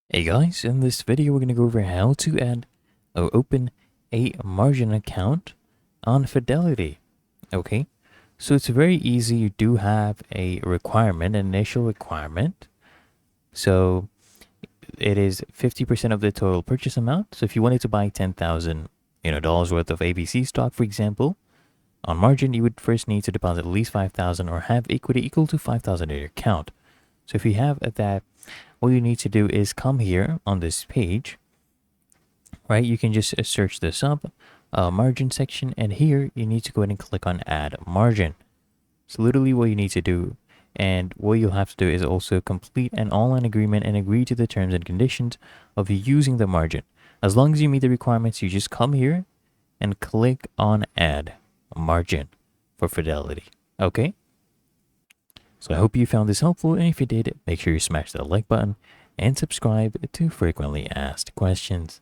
Hey guys, in this video we're going to go over how to add or open a margin account on Fidelity. Okay, so it's very easy. You do have a requirement, an initial requirement. So it is 50% of the total purchase amount. So if you wanted to buy 10,000 dollars worth of ABC stock, for example, on margin, you would first need to deposit at least 5,000 or have equity equal to 5,000 in your account. So if you have that, all you need to do is come here on this page, right? You can just search this up, margin section, and here you need to go ahead and click on add margin. So literally what you need to do, and what you'll have to do is also complete an online agreement and agree to the terms and conditions of using the margin. As long as you meet the requirements, you just come here and click on add margin for Fidelity. Okay? So I hope you found this helpful, and if you did, make sure you smash that like button and subscribe to frequently asked questions.